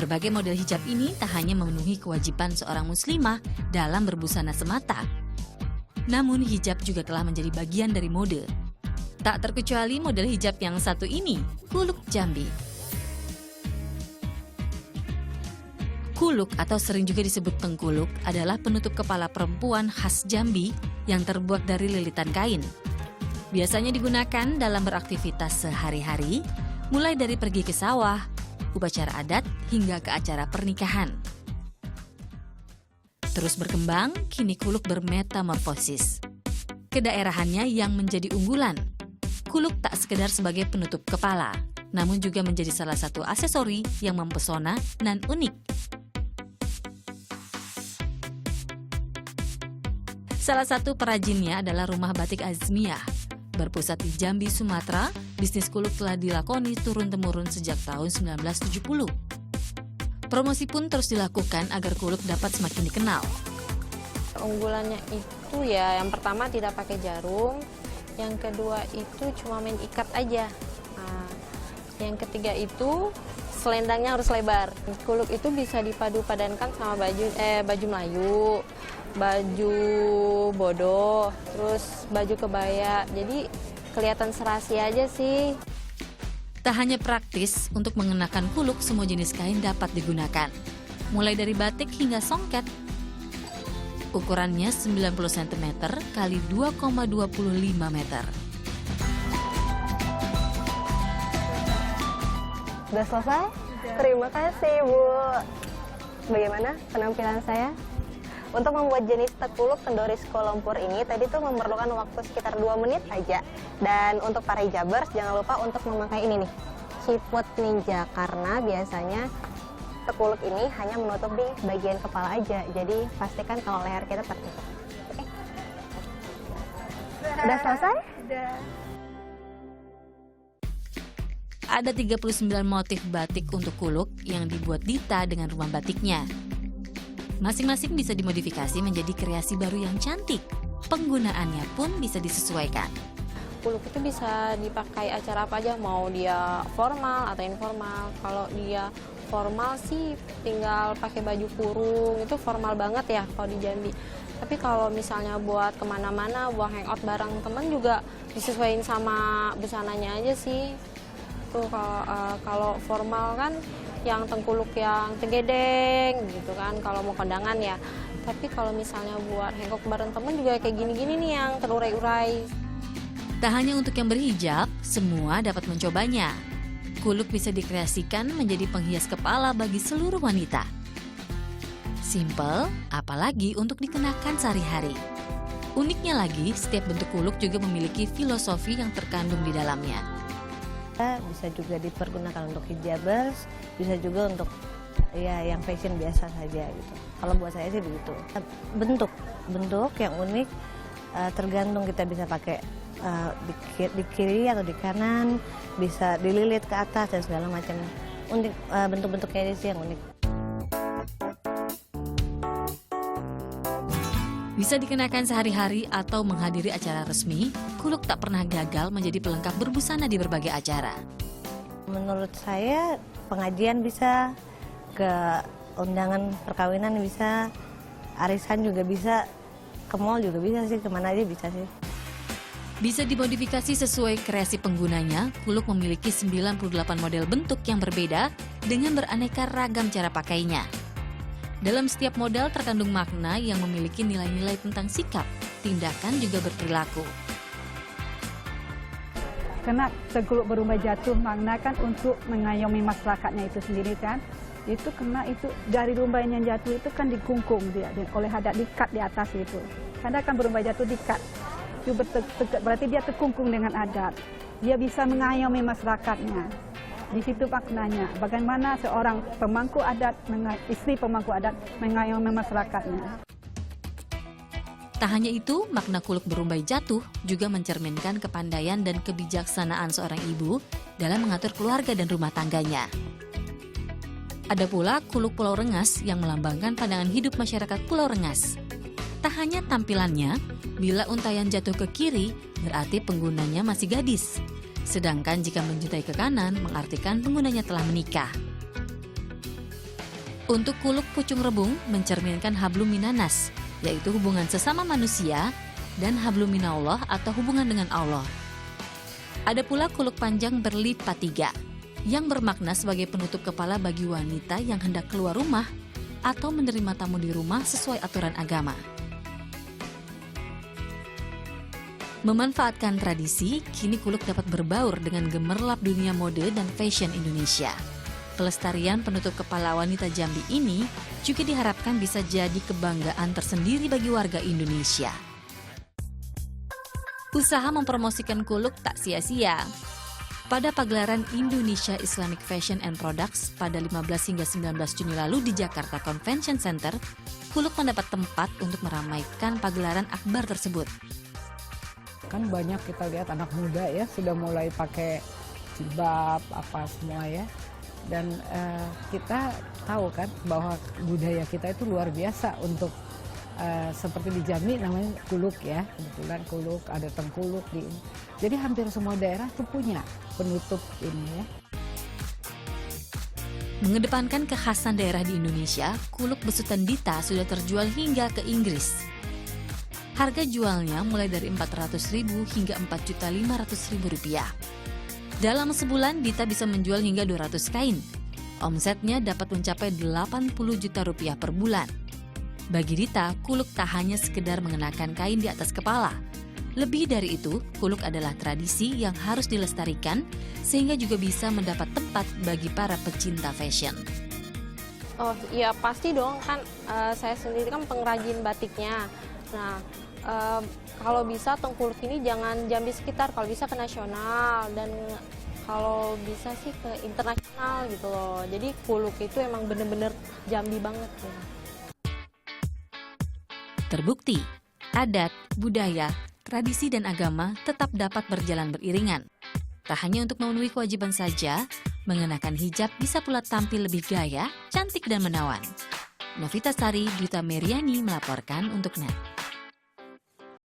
Berbagai model hijab ini tak hanya memenuhi kewajiban seorang muslimah dalam berbusana semata, namun hijab juga telah menjadi bagian dari mode. Tak terkecuali model hijab yang satu ini, kuluk Jambi. Kuluk atau sering juga disebut tengkuluk adalah penutup kepala perempuan khas Jambi yang terbuat dari lilitan kain. Biasanya digunakan dalam beraktivitas sehari-hari, mulai dari pergi ke sawah, upacara adat, hingga ke acara pernikahan. Terus berkembang, kini kuluk bermetamorfosis. Kedaerahannya yang menjadi unggulan. Kuluk tak sekedar sebagai penutup kepala, namun juga menjadi salah satu aksesori yang mempesona dan unik. Salah satu perajinnya adalah Rumah Batik Azmiah. Berpusat di Jambi, Sumatera, bisnis kuluk telah dilakoni turun-temurun sejak tahun 1970. Promosi pun terus dilakukan agar kuluk dapat semakin dikenal. Unggulannya itu ya, yang pertama tidak pakai jarum, yang kedua itu cuma main ikat aja. Nah, yang ketiga itu selendangnya harus lebar. Kuluk itu bisa dipadu-padankan sama baju Melayu, baju bodoh, terus baju kebaya. Jadi kelihatan serasi aja sih. Tak hanya praktis, untuk mengenakan kuluk semua jenis kain dapat digunakan. Mulai dari batik hingga songket. Ukurannya 90 cm kali 2,25 meter. Sudah selesai? Terima kasih, Bu. Bagaimana penampilan saya? Untuk membuat jenis tekuluk kendori Lumpur ini tadi tuh memerlukan waktu sekitar 2 menit aja. Dan untuk para hijabers jangan lupa untuk memakai ini nih, siput ninja, karena biasanya tekuluk ini hanya menutup di bagian kepala aja. Jadi pastikan kalau leher kita tertutup. Oke. Udah selesai? Udah. Ada 39 motif batik untuk kuluk yang dibuat Dita dengan rumah batiknya. Masing-masing bisa dimodifikasi menjadi kreasi baru yang cantik. Penggunaannya pun bisa disesuaikan. Kuluk itu bisa dipakai acara apa aja, mau dia formal atau informal. Kalau dia formal sih tinggal pakai baju kurung, itu formal banget ya kalau di Jambi. Tapi kalau misalnya buat kemana-mana, buat hangout bareng temen juga disesuaikan sama busananya aja sih. Tuh kalau formal kan yang tengkuluk yang tegedeng gitu kan, kalau mau kondangan ya. Tapi kalau misalnya buat hangout bareng temen juga kayak gini-gini nih yang terurai-urai. Tak hanya untuk yang berhijab, semua dapat mencobanya. Kuluk bisa dikreasikan menjadi penghias kepala bagi seluruh wanita. Simple, apalagi untuk dikenakan sehari-hari. Uniknya lagi, setiap bentuk kuluk juga memiliki filosofi yang terkandung di dalamnya. Bisa juga dipergunakan untuk hijabers, bisa juga untuk ya yang fashion biasa saja gitu. Kalau buat saya sih begitu. Bentuk yang unik, tergantung kita bisa pakai di kiri atau di kanan, bisa dililit ke atas dan segala macam. Unik, bentuk-bentuknya sih yang unik. Bisa dikenakan sehari-hari atau menghadiri acara resmi, kuluk tak pernah gagal menjadi pelengkap berbusana di berbagai acara. Menurut saya pengajian bisa, ke undangan perkawinan bisa, arisan juga bisa, ke mall juga bisa sih, kemana aja bisa sih. Bisa dimodifikasi sesuai kreasi penggunanya, kuluk memiliki 98 model bentuk yang berbeda dengan beraneka ragam cara pakainya. Dalam setiap model terkandung makna yang memiliki nilai-nilai tentang sikap, tindakan juga berperilaku. Karena tengkuluk berumbai jatuh makna kan untuk mengayomi masyarakatnya itu sendiri kan. Itu karena itu dari rumbai yang jatuh itu kan dikungkung dia oleh adat, dikat di atas itu. Karena kan berumbai jatuh dikat. Itu berarti dia terkungkung dengan adat. Dia bisa mengayomi masyarakatnya. Di situ maknanya, bagaimana seorang pemangku adat, istri pemangku adat mengayomi masyarakatnya. Tak hanya itu, makna kuluk berumbai jatuh juga mencerminkan kepandaian dan kebijaksanaan seorang ibu dalam mengatur keluarga dan rumah tangganya. Ada pula kuluk Pulau Rengas yang melambangkan pandangan hidup masyarakat Pulau Rengas. Tak hanya tampilannya, bila untayan jatuh ke kiri, berarti penggunanya masih gadis. Sedangkan jika menjuntai ke kanan, mengartikan penggunanya telah menikah. Untuk kuluk pucung rebung mencerminkan hablum minanas, yaitu hubungan sesama manusia, dan hablum minallah atau hubungan dengan Allah. Ada pula kuluk panjang berlipat 3, yang bermakna sebagai penutup kepala bagi wanita yang hendak keluar rumah atau menerima tamu di rumah sesuai aturan agama. Memanfaatkan tradisi, kini kuluk dapat berbaur dengan gemerlap dunia mode dan fashion Indonesia. Pelestarian penutup kepala wanita Jambi ini juga diharapkan bisa jadi kebanggaan tersendiri bagi warga Indonesia. Usaha mempromosikan kuluk tak sia-sia. Pada pagelaran Indonesia Islamic Fashion and Products pada 15 hingga 19 Juni lalu di Jakarta Convention Center, kuluk mendapat tempat untuk meramaikan pagelaran akbar tersebut. Kan banyak kita lihat anak muda ya sudah mulai pakai jilbab apa semua ya. Dan kita tahu kan bahwa budaya kita itu luar biasa untuk seperti di Jambi namanya kuluk ya, kebetulan kuluk, ada tengkuluk di ini. Jadi hampir semua daerah tuh punya penutup ini ya. Mengedepankan kekhasan daerah di Indonesia, kuluk besutan Dita sudah terjual hingga ke Inggris. Harga jualnya mulai dari Rp400.000 hingga Rp4.500.000. Dalam sebulan, Dita bisa menjual hingga 200 kain. Omsetnya dapat mencapai Rp80 juta per bulan. Bagi Dita, kuluk tak hanya sekedar mengenakan kain di atas kepala. Lebih dari itu, kuluk adalah tradisi yang harus dilestarikan sehingga juga bisa mendapat tempat bagi para pecinta fashion. Oh iya pasti dong, kan saya sendiri kan pengrajin batiknya. Nah, kalau bisa tengkuluk ini jangan Jambi sekitar, kalau bisa ke nasional dan kalau bisa sih ke internasional gitu loh. Jadi kuluk itu emang bener-bener Jambi banget ya. Terbukti, adat, budaya, tradisi dan agama tetap dapat berjalan beriringan. Tak hanya untuk memenuhi kewajiban saja, mengenakan hijab bisa pula tampil lebih gaya, cantik dan menawan. Novita Sari, Duta Meriani melaporkan untuk NET.